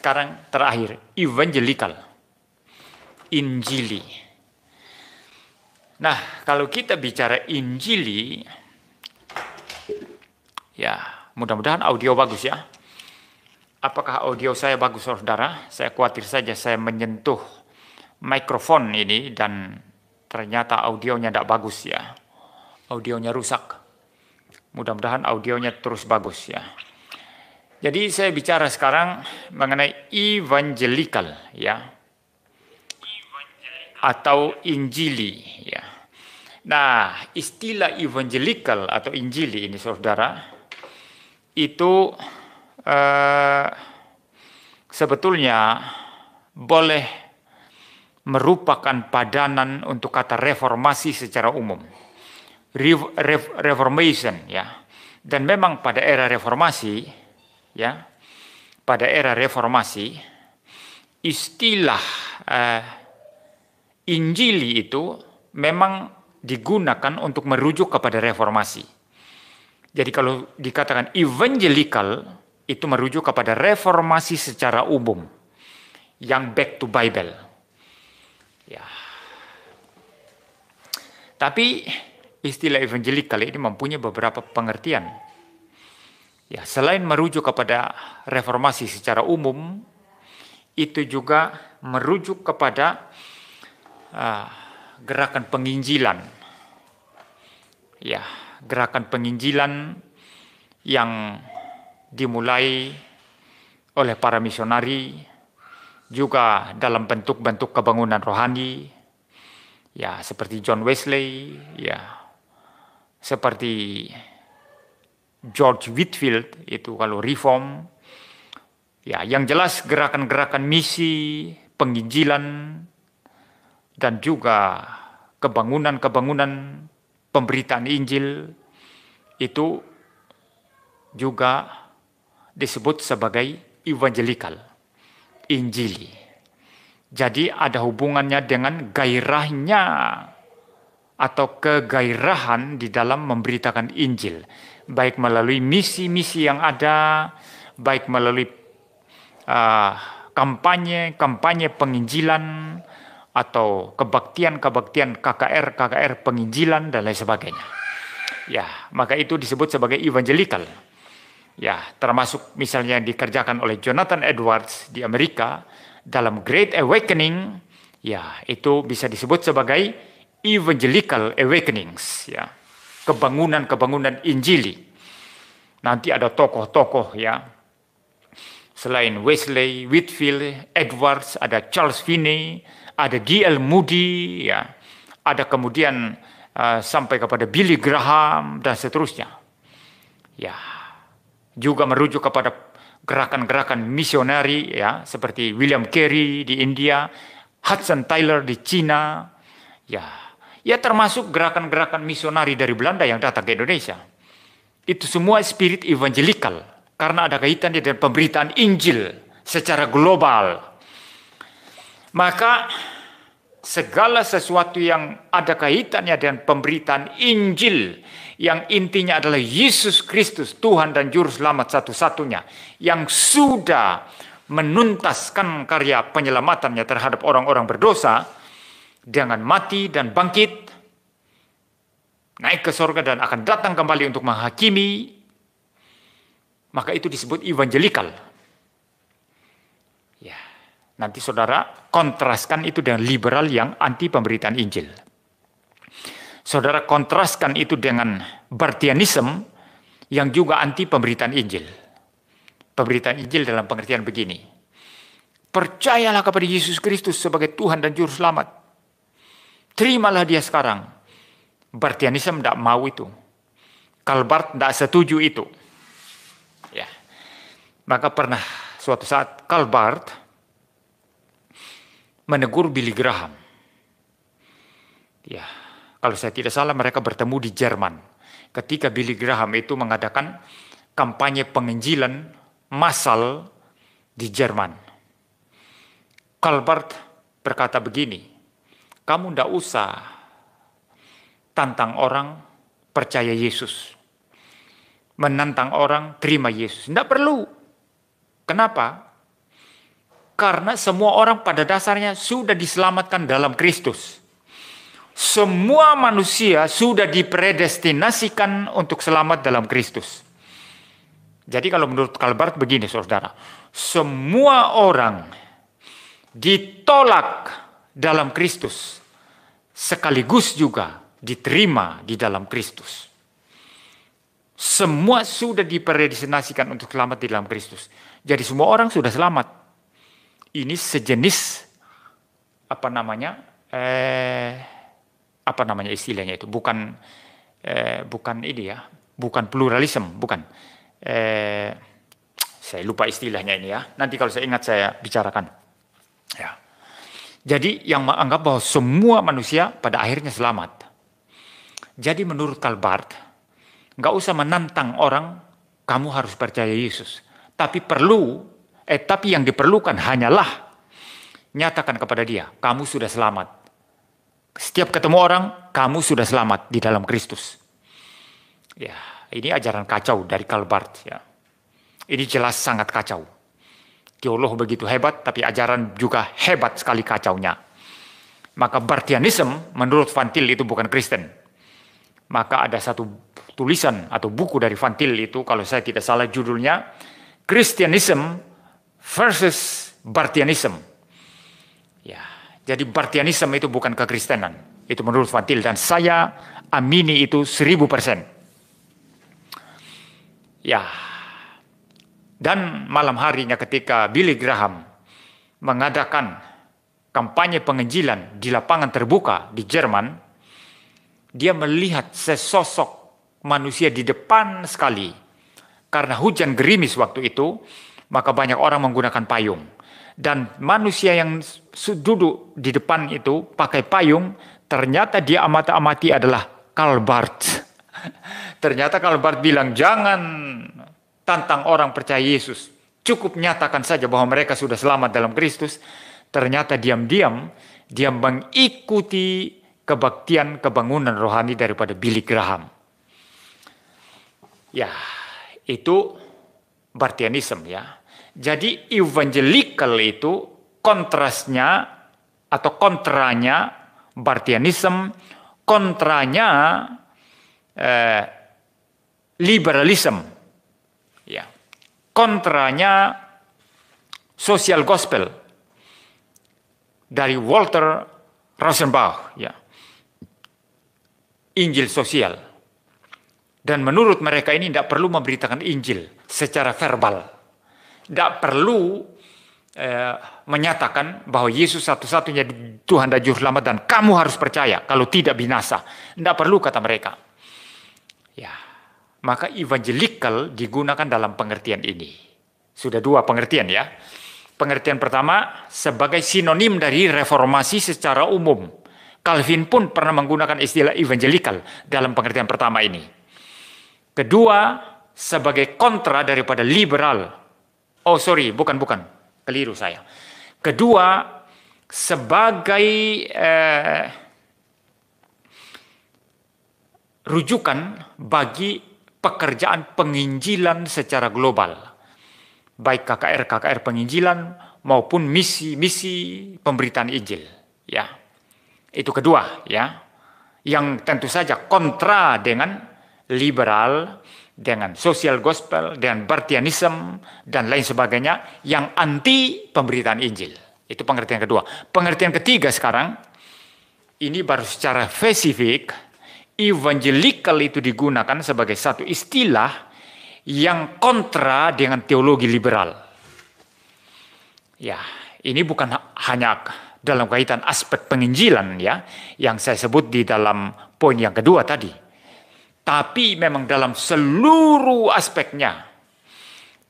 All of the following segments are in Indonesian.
sekarang terakhir, evangelical, Injili. Nah, kalau kita bicara Injili, ya mudah-mudahan audio bagus ya. Apakah audio saya bagus, saudara? Saya khawatir saja saya menyentuh mikrofon ini dan ternyata audionya tidak bagus ya. Audionya rusak. Mudah-mudahan audionya terus bagus ya. Jadi saya bicara sekarang mengenai evangelical ya. Atau Injili ya. Nah, istilah evangelical atau Injili ini saudara, itu sebetulnya boleh merupakan padanan untuk kata reformasi secara umum. Reformation ya. Dan memang pada era reformasi ya, pada era reformasi istilah Injili itu memang digunakan untuk merujuk kepada reformasi. Jadi kalau dikatakan evangelical itu merujuk kepada reformasi secara umum yang back to Bible. Ya. Tapi istilah evangelical ini mempunyai beberapa pengertian. Ya, selain merujuk kepada reformasi secara umum, itu juga merujuk kepada gerakan penginjilan. Ya, gerakan penginjilan yang dimulai oleh para misionari, juga dalam bentuk-bentuk kebangunan rohani, ya seperti John Wesley, ya seperti George Whitefield itu kalau reform, ya yang jelas gerakan-gerakan misi, penginjilan, dan juga kebangunan-kebangunan pemberitaan Injil itu juga disebut sebagai evangelical, Injili. Jadi ada hubungannya dengan gairahnya atau kegairahan di dalam memberitakan Injil, baik melalui misi-misi yang ada, baik melalui kampanye penginjilan, atau kebaktian KKR penginjilan dan lain sebagainya. Ya, maka itu disebut sebagai evangelical. Ya, termasuk misalnya yang dikerjakan oleh Jonathan Edwards di Amerika dalam Great Awakening, ya itu bisa disebut sebagai evangelical awakenings, ya. Kebangunan Injili. Nanti ada tokoh-tokoh ya. Selain Wesley, Whitefield, Edwards, ada Charles Finney, ada D.L. Moody, ya. Ada kemudian sampai kepada Billy Graham dan seterusnya. Ya. Juga merujuk kepada gerakan-gerakan misioneri ya, seperti William Carey di India, Hudson Taylor di Cina. Ya termasuk gerakan-gerakan misionari dari Belanda yang datang ke Indonesia. Itu semua spirit evangelical karena ada kaitannya dengan pemberitaan Injil secara global. Maka segala sesuatu yang ada kaitannya dengan pemberitaan Injil yang intinya adalah Yesus Kristus, Tuhan dan Juru Selamat satu-satunya, yang sudah menuntaskan karya penyelamatannya terhadap orang-orang berdosa dengan mati dan bangkit, naik ke surga dan akan datang kembali untuk menghakimi, maka itu disebut evangelical. Ya, nanti saudara kontraskan itu dengan liberal yang anti pemberitaan Injil. Saudara kontraskan itu dengan Bartianism yang juga anti pemberitaan Injil. Pemberitaan Injil dalam pengertian begini. Percayalah kepada Yesus Kristus sebagai Tuhan dan Juru Selamat. Terimalah dia sekarang. Bartianism tidak mau itu. Calvert tidak setuju itu. Ya. Maka pernah suatu saat Calvert menegur Billy Graham. Ya. Kalau saya tidak salah mereka bertemu di Jerman. Ketika Billy Graham itu mengadakan kampanye penginjilan massal di Jerman. Calvert berkata begini, kamu tidak usah tantang orang percaya Yesus. Menantang orang terima Yesus. Tidak perlu. Kenapa? Karena semua orang pada dasarnya sudah diselamatkan dalam Kristus. Semua manusia sudah dipredestinasikan untuk selamat dalam Kristus. Jadi kalau menurut Calvert begini saudara, semua orang ditolak dalam Kristus, sekaligus juga diterima di dalam Kristus. Semua sudah dipredestinasikan untuk selamat di dalam Kristus. Jadi semua orang sudah selamat. Ini sejenis istilahnya itu, bukan ini ya, bukan pluralisme, bukan. Saya lupa istilahnya ini ya. Nanti kalau saya ingat saya bicarakan. Ya. Jadi yang menganggap bahwa semua manusia pada akhirnya selamat. Jadi menurut Calvert, nggak usah menantang orang, kamu harus percaya Yesus. Tapi yang diperlukan hanyalah nyatakan kepada dia, kamu sudah selamat. Setiap ketemu orang, kamu sudah selamat di dalam Kristus. Ya, ini ajaran kacau dari Calvert. Ya. Ini jelas sangat kacau. Teolog begitu hebat, tapi ajaran juga hebat sekali kacaunya. Maka Bartianisme menurut Van Til itu bukan Kristen. Maka ada satu tulisan atau buku dari Van Til itu, kalau saya tidak salah judulnya, Christianism versus Bartianism. Ya, jadi Bartianism itu bukan kekristenan. Itu menurut Van Til, dan saya amini itu 1000%. Ya. Dan malam harinya ketika Billy Graham mengadakan kampanye penginjilan di lapangan terbuka di Jerman, dia melihat sesosok manusia di depan sekali. Karena hujan gerimis waktu itu, maka banyak orang menggunakan payung. Dan manusia yang duduk di depan itu pakai payung, ternyata dia amati adalah Calvert. Ternyata Calvert bilang, jangan tantang orang percaya Yesus. Cukup nyatakan saja bahwa mereka sudah selamat dalam Kristus. Ternyata diam-diam dia mengikuti kebaktian kebangunan rohani daripada Billy Graham. Ya, itu Bartianism ya. Jadi evangelical itu kontrasnya atau kontranya Bartianism, kontranya liberalism. Ya. Kontranya social gospel dari Walter Rosenbach, ya. Injil sosial. Dan menurut mereka ini tidak perlu memberitakan Injil secara verbal. Tidak perlu menyatakan bahwa Yesus satu-satunya Tuhan dan Juru Selamat dan kamu harus percaya, kalau tidak binasa. Tidak perlu, kata mereka. Ya. Maka evangelical digunakan dalam pengertian ini. Sudah dua pengertian ya. Pengertian pertama sebagai sinonim dari reformasi secara umum. Calvin pun pernah menggunakan istilah evangelical dalam pengertian pertama ini. Kedua, sebagai kontra daripada liberal. Oh sorry, bukan. Keliru saya. Kedua, sebagai rujukan bagi pekerjaan penginjilan secara global, baik KKR penginjilan maupun misi pemberitaan Injil, ya. Itu kedua, ya. Yang tentu saja kontra dengan liberal, dengan social gospel, dengan Bartianism dan lain sebagainya yang anti pemberitaan Injil. Itu pengertian kedua. Pengertian ketiga sekarang ini baru secara spesifik. Evangelical itu digunakan sebagai satu istilah yang kontra dengan teologi liberal. Ya, ini bukan hanya dalam kaitan aspek penginjilan ya, yang saya sebut di dalam poin yang kedua tadi. Tapi memang dalam seluruh aspeknya,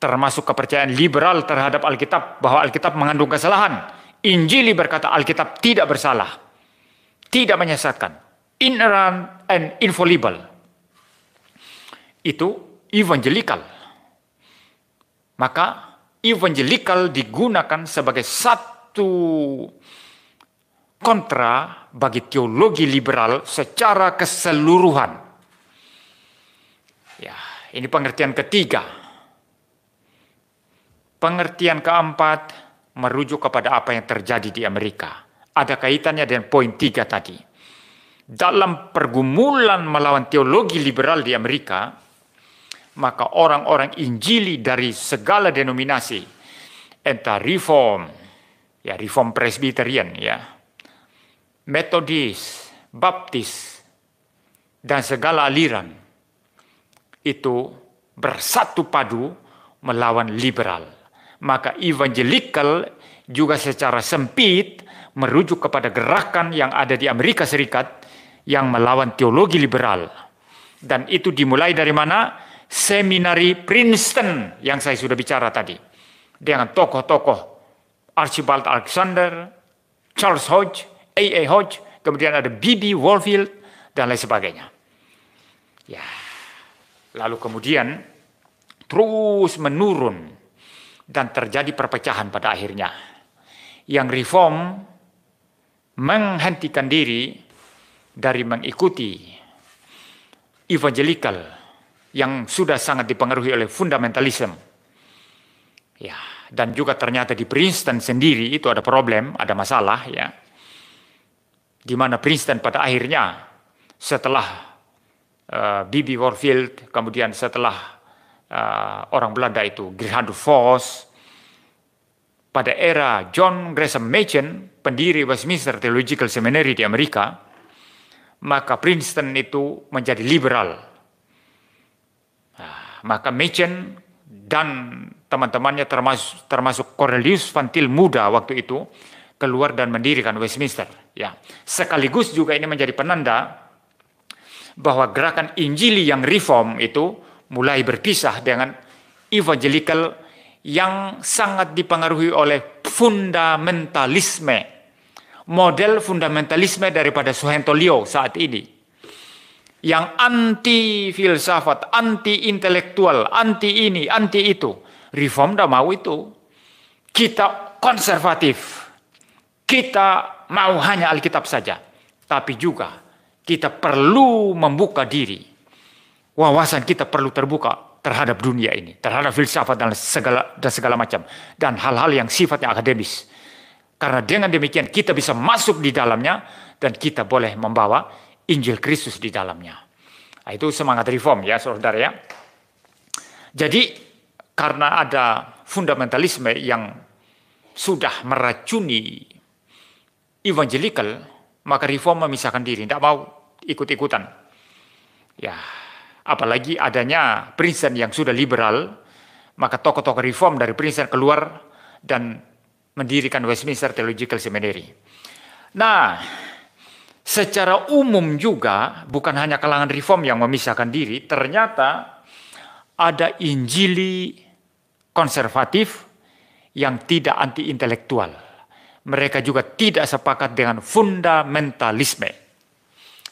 termasuk kepercayaan liberal terhadap Alkitab, bahwa Alkitab mengandung kesalahan. Injil berkata Alkitab tidak bersalah, tidak menyesatkan, inerrant and infallible. Itu evangelical. Maka evangelical digunakan sebagai satu kontra bagi teologi liberal secara keseluruhan. Ya, ini pengertian ketiga. Pengertian keempat, merujuk kepada apa yang terjadi di Amerika. Ada kaitannya dengan poin 3 tadi. Dalam pergumulan melawan teologi liberal di Amerika, maka orang-orang Injili dari segala denominasi, entah Reform, ya Reform Presbyterian, ya, Methodist, Baptis, dan segala aliran, itu bersatu padu melawan liberal. Maka evangelical juga secara sempit merujuk kepada gerakan yang ada di Amerika Serikat yang melawan teologi liberal. Dan itu dimulai dari mana? Seminari Princeton yang saya sudah bicara tadi. Dengan tokoh-tokoh Archibald Alexander, Charles Hodge, A.A. Hodge, kemudian ada B.B. Warfield, dan lain sebagainya. Ya, lalu kemudian terus menurun dan terjadi perpecahan pada akhirnya. Yang Reform menghentikan diri dari mengikuti evangelical yang sudah sangat dipengaruhi oleh fundamentalisme. Ya, dan juga ternyata di Princeton sendiri itu ada problem, ada masalah, ya. Di mana Princeton pada akhirnya setelah B.B. Warfield, kemudian setelah orang Belanda itu Gerhardus Voss, pada era John Gresham Machen, pendiri Westminster Theological Seminary di Amerika, maka Princeton itu menjadi liberal. Maka Machen dan teman-temannya termasuk Cornelius Van Til muda waktu itu keluar dan mendirikan Westminster. Ya, sekaligus juga ini menjadi penanda bahwa gerakan Injili yang Reform itu mulai berpisah dengan evangelical yang sangat dipengaruhi oleh fundamentalisme. Model fundamentalisme daripada Suharto Lyo saat ini. Yang anti filsafat, anti intelektual, anti ini, anti itu. Reform tidak mau itu. Kita konservatif. Kita mau hanya Alkitab saja. Tapi juga kita perlu membuka diri. Wawasan kita perlu terbuka terhadap dunia ini, terhadap filsafat dan segala macam, dan hal-hal yang sifatnya akademis. Karena dengan demikian kita bisa masuk di dalamnya dan kita boleh membawa Injil Kristus di dalamnya. Nah, itu semangat Reform, ya saudara, ya. Jadi karena ada fundamentalisme yang sudah meracuni evangelical, maka Reform memisahkan diri, tidak mau ikut-ikutan. Ya, apalagi adanya Princeton yang sudah liberal, maka tokoh-tokoh Reform dari Princeton keluar dan mendirikan Westminster Theological Seminary. Nah, secara umum juga bukan hanya kalangan Reform yang memisahkan diri, ternyata ada Injili konservatif yang tidak anti-intelektual. Mereka juga tidak sepakat dengan fundamentalisme.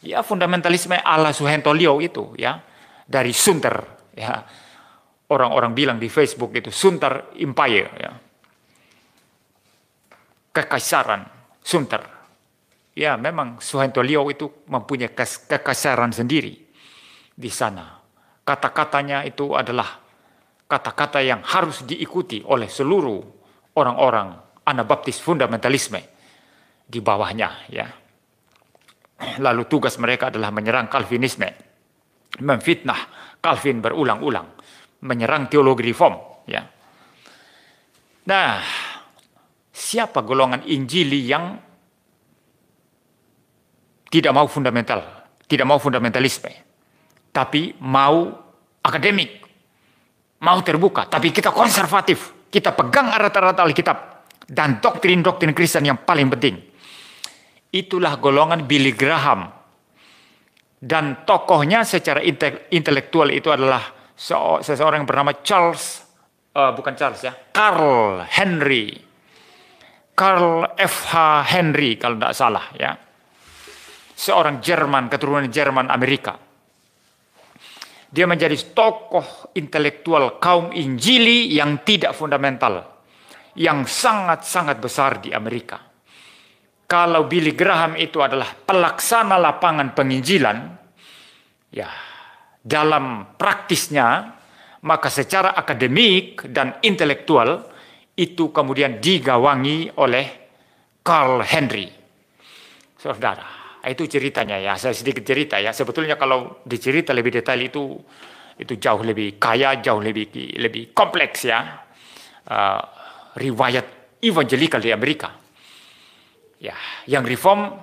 Ya, fundamentalisme ala Suharto Lyo itu, ya, dari Sunter, ya. Orang-orang bilang di Facebook itu Sunter Empire, ya. Kekaisaran Sunter. Ya, memang Suharto Lyo itu mempunyai kekaisaran sendiri di sana. Kata-katanya itu adalah kata-kata yang harus diikuti oleh seluruh orang-orang Anabaptis fundamentalisme di bawahnya, ya. Lalu tugas mereka adalah menyerang Calvinisme, memfitnah Calvin berulang-ulang, menyerang teologi Reform, ya. Nah, siapa golongan Injili yang tidak mau fundamental, tidak mau fundamentalisme, tapi mau akademik, mau terbuka, tapi kita konservatif, kita pegang erat-erat Alkitab dan doktrin-doktrin Kristen yang paling penting. Itulah golongan Billy Graham. Dan tokohnya secara intelektual itu adalah seseorang yang bernama Carl F.H. Henry kalau tidak salah, ya. Seorang Jerman, keturunan Jerman Amerika. Dia menjadi tokoh intelektual kaum Injili yang tidak fundamental, yang sangat-sangat besar di Amerika. Kalau Billy Graham itu adalah pelaksana lapangan penginjilan, ya, dalam praktisnya, maka secara akademik dan intelektual itu kemudian digawangi oleh Carl Henry. Saudara, itu ceritanya ya, saya sedikit cerita ya. Sebetulnya kalau dicerita lebih detail itu jauh lebih kaya, jauh lebih kompleks ya. Riwayat evangelical di Amerika. Ya, yang reform